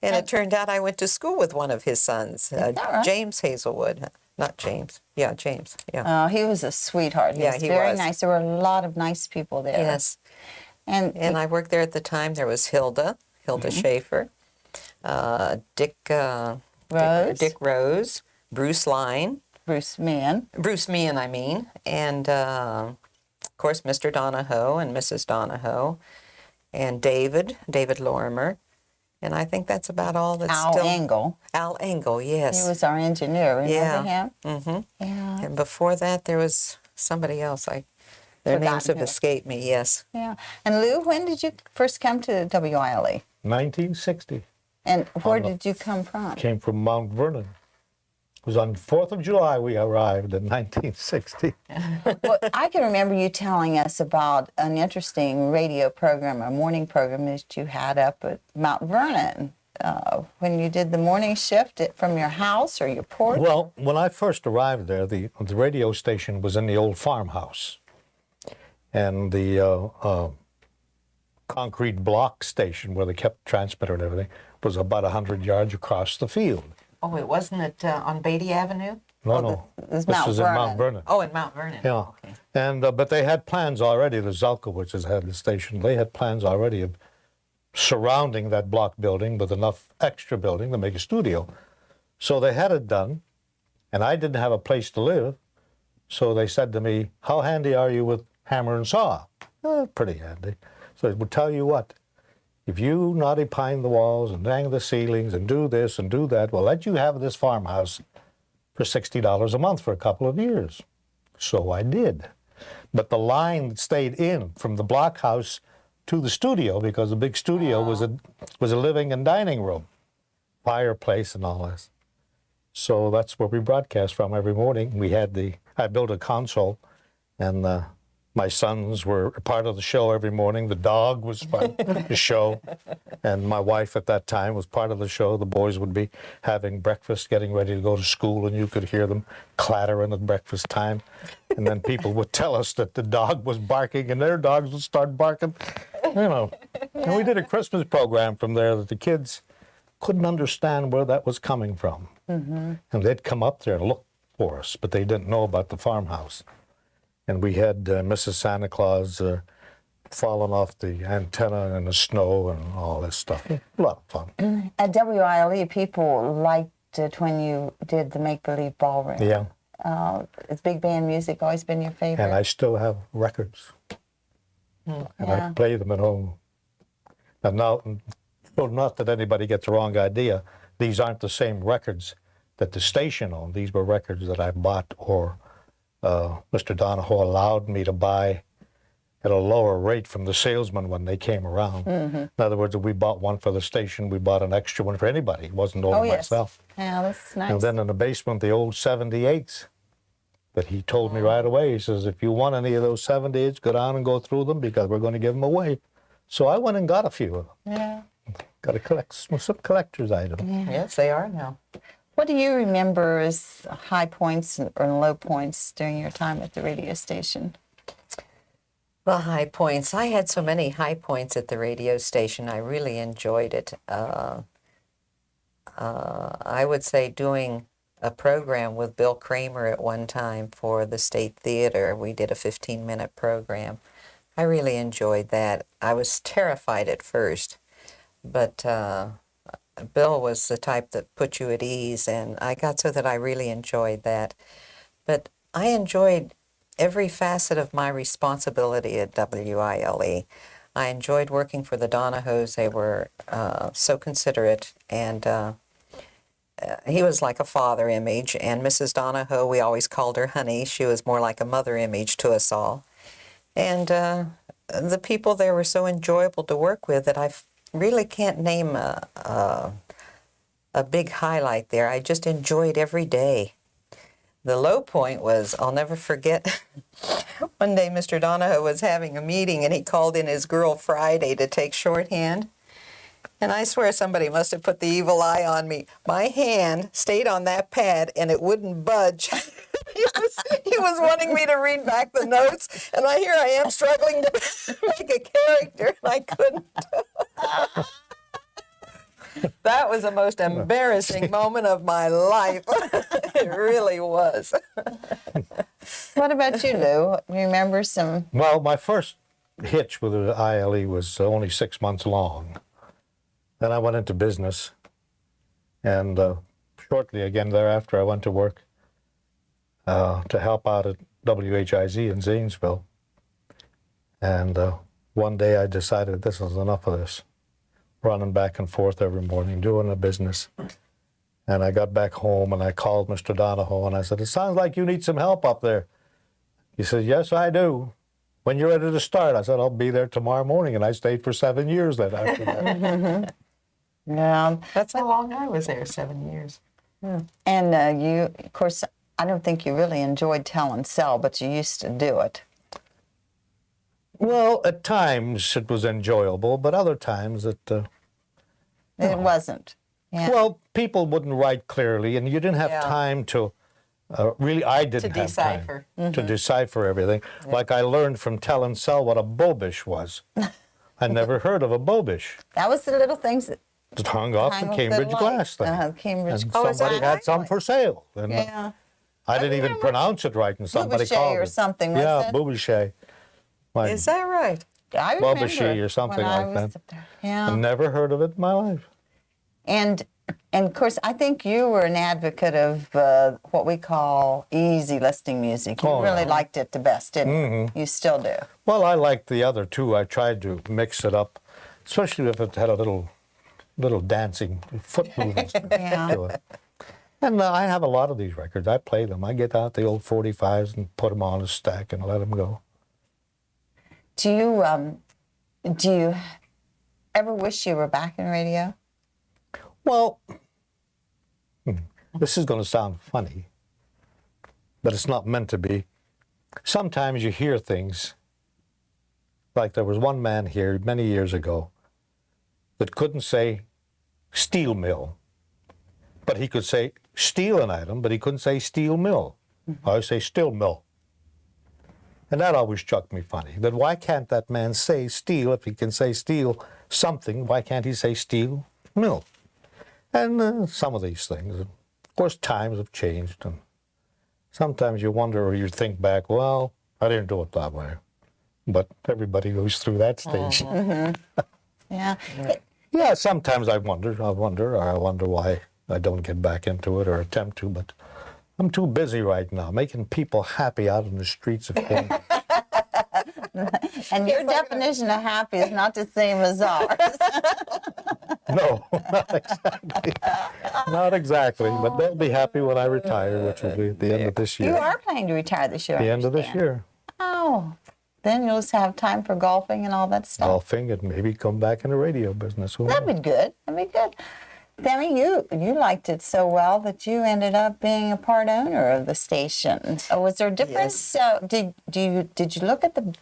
S5: And it turned out I went to school with one of his sons,
S1: that right?
S5: James Hazelwood. Not James. Yeah, James. Yeah.
S1: He was a sweetheart. He
S5: Yeah,
S1: was
S5: he
S1: very
S5: was.
S1: nice. There were a lot of nice people there.
S5: Yes.
S1: And
S5: And I worked there at the time. There was Hilda Schaefer, Dick
S1: Rose.
S5: Dick Rose, Bruce Line,
S1: Bruce Meehan.
S5: I mean, and of course Mr. Donahoe and Mrs. Donahoe, and David Lorimer, and I think that's about all that's
S1: Al
S5: still.
S1: Engel.
S5: Al Engel,
S1: He
S5: yes.
S1: was our engineer. Remember
S5: Yeah.
S1: him?
S5: Mm-hmm.
S1: Yeah.
S5: And before that, there was somebody else. Their names
S1: Forgotten
S5: have
S1: who.
S5: escaped me. Yes.
S1: Yeah. And Lou, when did you first come to WILE?
S3: 1960.
S1: And where did you come from?
S3: Came from Mount Vernon. It was on 4th of July we arrived in 1960.
S1: Well, I can remember you telling us about an interesting radio program, a morning program that you had up at Mount Vernon when you did the morning shift from your house or your porch.
S3: Well, when I first arrived there, the radio station was in the old farmhouse. And the concrete block station where they kept the transmitter and everything was about 100 yards across the field.
S5: Oh, it wasn't it on Beatty Avenue?
S3: No.
S1: This
S3: This was in Mount Vernon.
S5: Oh, in Mount Vernon.
S3: Yeah.
S5: Okay.
S3: And but they had plans already. The Zelkowitzes had the station. They had plans already of surrounding that block building with enough extra building to make a studio. So they had it done, and I didn't have a place to live. So they said to me, "How handy are you with hammer and saw?" Pretty handy. So I would tell you what. If you naughty pine the walls and hang the ceilings and do this and do that, we'll let you have this farmhouse for $60 a month for a couple of years. So I did. But the line stayed in from the blockhouse to the studio because the big studio was a living and dining room, fireplace and all this. So that's where we broadcast from every morning. I built a console
S6: And my sons were a part of the show every morning. The dog was part of the show. And my wife at that time was part of the show. The boys would be having breakfast, getting ready to go to school, and you could hear them clattering at breakfast time. And then people would tell us that the dog was barking, and their dogs would start barking. You know. And we did a Christmas program from there that the kids couldn't understand where that was coming from. And they'd come up there and look for us, but they didn't know about the farmhouse. And we had Mrs. Santa Claus falling off the antenna in the snow and all this stuff. A lot of fun.
S1: At WILE, people liked it when you did the make-believe ballroom.
S6: Yeah.
S1: Has big band music always been your favorite?
S6: And I still have records. And I play them at home. And now, so not that anybody gets the wrong idea, these aren't the same records that the station owned. These were records that I bought or Mr. Donahoe allowed me to buy at a lower rate from the salesman when they came around. In other words, if we bought one for the station, we bought an extra one for anybody. It wasn't only myself.
S1: Yeah, that's nice.
S6: And then in the basement, the old 78s. But he told me right away, he says, if you want any of those 78s, go down and go through them because we're going to give them away. So I went and got a few of them.
S1: Yeah.
S6: Got to collect some collector's items.
S5: Yes, they are now.
S1: What do you remember as high points or low points during your time at the radio station?
S5: The high points. I had so many high points at the radio station. I really enjoyed it. I would say doing a program with Bill Kramer at one time for the State Theater. We did a 15-minute program. I really enjoyed that. I was terrified at first, but Bill was the type that put you at ease, and I got so that I really enjoyed that. But I enjoyed every facet of my responsibility at WILE. I enjoyed working for the Donahoes. They were so considerate, and he was like a father image, and Mrs. Donahoe, we always called her Honey. She was more like a mother image to us all. And the people there were so enjoyable to work with that I really can't name a big highlight there. I just enjoyed every day. The low point was, I'll never forget, one day Mr. Donahoe was having a meeting and he called in his girl Friday to take shorthand. And I swear somebody must have put the evil eye on me. My hand stayed on that pad and it wouldn't budge. He was wanting me to read back the notes, and here I am struggling to make a character, and I couldn't. That was the most embarrassing moment of my life. It really was.
S1: What about you, Lou? You remember some?
S6: Well, my first hitch with the ILE was only 6 months long. Then I went into business, and shortly again thereafter I went to work to help out at WHIZ in Zanesville. And one day I decided this is enough of this, running back and forth every morning, doing the business. And I got back home and I called Mr. Donahoe and I said, it sounds like you need some help up there. He said, yes, I do. When you're ready to start, I said, I'll be there tomorrow morning. And I stayed for 7 years then after that.
S1: Yeah.
S5: That's how long I was there, 7 years.
S1: And you, of course, I don't think you really enjoyed tell and sell, but you used to do it.
S6: Well, at times it was enjoyable, but other times it...
S1: It wasn't. Yeah.
S6: Well, people wouldn't write clearly, and you didn't have time to... really, I didn't have
S5: decipher.
S6: time to decipher everything. Yeah. Like I learned from tell and sell what a bobish was. I never heard of a bobish.
S1: That was the little things that
S6: hung off the Cambridge glass thing.
S1: Cambridge.
S6: And somebody had some for sale. And
S1: yeah.
S6: I didn't even pronounce it right, and somebody called it.
S1: or something, was
S6: yeah,
S1: it?
S6: Bubichet. Like
S5: Is that right?
S1: I remember
S6: Bubishy or something like that.
S1: Yeah.
S6: I never heard of it in my life.
S1: And of course, I think you were an advocate of what we call easy listening music. You really liked it the best, didn't you? You still do.
S6: Well, I liked the other two. I tried to mix it up, especially if it had a little dancing foot movements to it. And I have a lot of these records. I play them. I get out the old 45s and put them on a stack and let them go.
S1: Do you ever wish you were back in radio?
S6: Well, this is going to sound funny, but it's not meant to be. sometimes you hear things, like there was one man here many years ago that couldn't say steel mill, but he could say steel an item, but he couldn't say steel mill. I say steel mill. And that always struck me funny, that why can't that man say steel if he can say steel something, why can't he say steel mill? And some of these things, of course, times have changed, and sometimes you wonder or you think back, well, I didn't do it that way. But everybody goes through that stage.
S1: Yeah.
S6: Yeah, sometimes I wonder why I don't get back into it or attempt to, but I'm too busy right now making people happy out in the streets of Cambridge.
S1: And your definition of happy is not the same as ours.
S6: No, not exactly. Not exactly, but they'll be happy when I retire, which will be at the end of this year.
S1: You are planning to retire this year.
S6: The end of this year.
S1: Oh, then you'll just have time for golfing and all that stuff.
S6: Golfing and maybe come back in the radio business. Who
S1: That'd
S6: knows?
S1: be good. That'd be good. Demi, you liked it so well that you ended up being a part owner of the station. Was there a difference? So did you look at the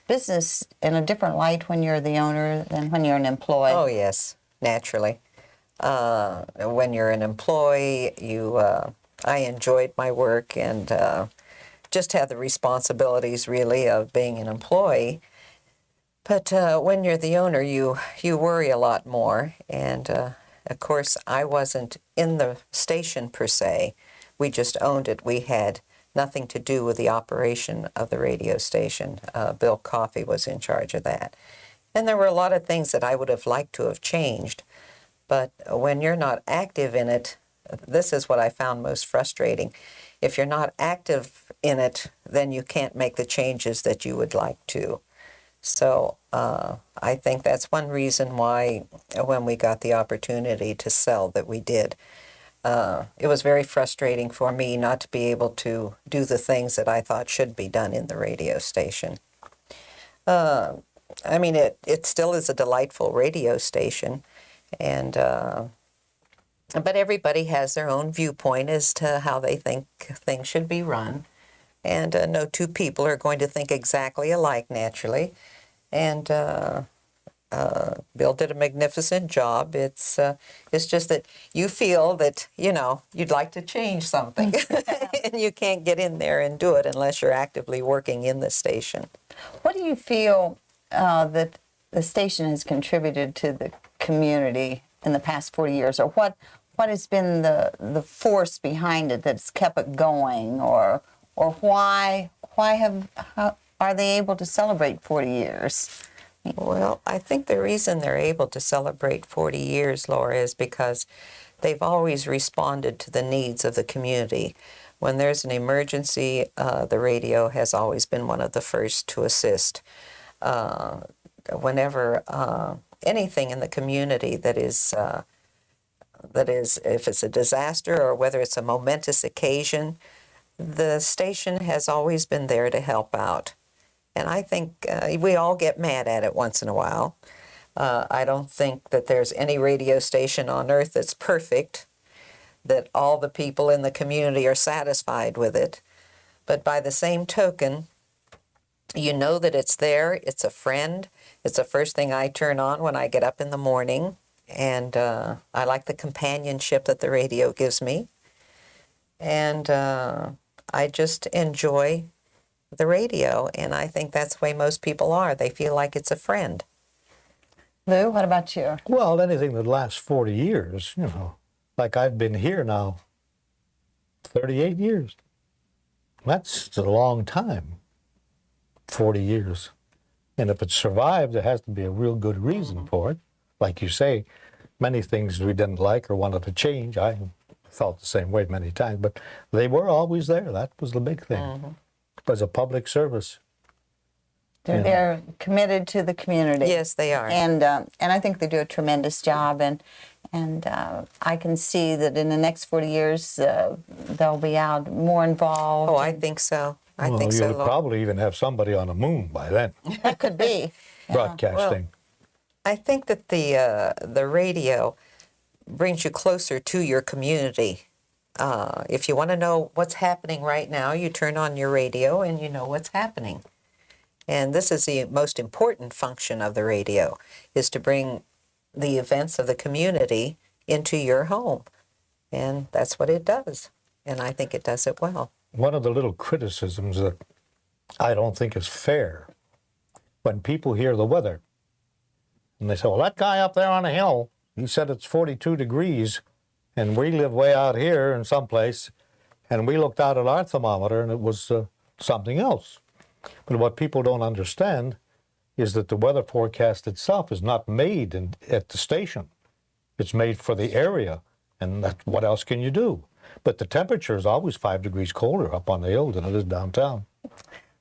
S1: business in a different light when you're the owner than when you're an employee?
S5: Oh, yes, naturally. When you're an employee, I enjoyed my work and just had the responsibilities, really, of being an employee. But when you're the owner, you worry a lot more. And, of course, I wasn't in the station, per se. We just owned it. We had nothing to do with the operation of the radio station. Bill Coffey was in charge of that. And there were a lot of things that I would have liked to have changed. But when you're not active in it, this is what I found most frustrating. If you're not active in it, then you can't make the changes that you would like to. So I think that's one reason why when we got the opportunity to sell that we did. It was very frustrating for me not to be able to do the things that I thought should be done in the radio station. I mean, it still is a delightful radio station, and but everybody has their own viewpoint as to how they think things should be run. And no two people are going to think exactly alike, naturally. And Bill did a magnificent job. It's just that you feel that, you'd like to change something. And you can't get in there and do it unless you're actively working in the station.
S1: What do you feel that the station has contributed to the community in the past 40 years? Or what has been the force behind it that's kept it going? Or why are they able to celebrate 40 years?
S5: Well, I think the reason they're able to celebrate 40 years, Laura, is because they've always responded to the needs of the community. When there's an emergency, the radio has always been one of the first to assist. Whenever anything in the community that is, if it's a disaster or whether it's a momentous occasion, the station has always been there to help out. And I think we all get mad at it once in a while. I don't think that there's any radio station on earth that's perfect, that all the people in the community are satisfied with it. But by the same token, you know that it's there, it's a friend. It's the first thing I turn on when I get up in the morning. And I like the companionship that the radio gives me. And I just enjoy the radio, and I think that's the way most people are. They feel like it's a friend.
S1: Lou, what about you?
S6: Well, anything that lasts 40 years, like I've been here now 38 years. That's a long time, 40 years. And if it survived, there has to be a real good reason for it. Like you say, many things we didn't like or wanted to change. I felt the same way many times, but they were always there. That was the big thing.
S1: Mm-hmm.
S6: It was a public service.
S1: They're committed to the community.
S5: Yes, they are.
S1: And I think they do a tremendous job. And I can see that in the next 40 years, they'll be out more involved.
S5: Oh, I think so. I think
S6: you
S5: so,
S6: would
S5: Laura.
S6: probably even have somebody on the moon by then,
S1: That could be.
S6: broadcasting.
S5: I think that the radio brings you closer to your community. If you want to know what's happening right now, you turn on your radio and you know what's happening. And this is the most important function of the radio, is to bring the events of the community into your home. And that's what it does. And I think it does it well.
S6: One of the little criticisms that I don't think is fair, when people hear the weather, and they say, well, that guy up there on the hill, he said it's 42 degrees, and we live way out here in some place, and we looked out at our thermometer, and it was something else. But what people don't understand is that the weather forecast itself is not made at the station. It's made for the area, and what else can you do? But the temperature is always 5 degrees colder up on the hill than it is downtown.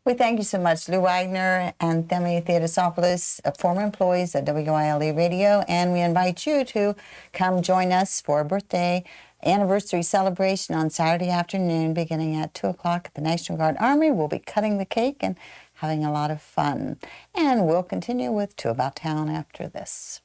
S1: We thank you so much, Lou Wagner and Themi Theodosopoulos, former employees at WILE Radio, and we invite you to come join us for a birthday anniversary celebration on Saturday afternoon beginning at 2 o'clock at the National Guard Armory. We'll be cutting the cake and having a lot of fun. And we'll continue with Two About Town after this.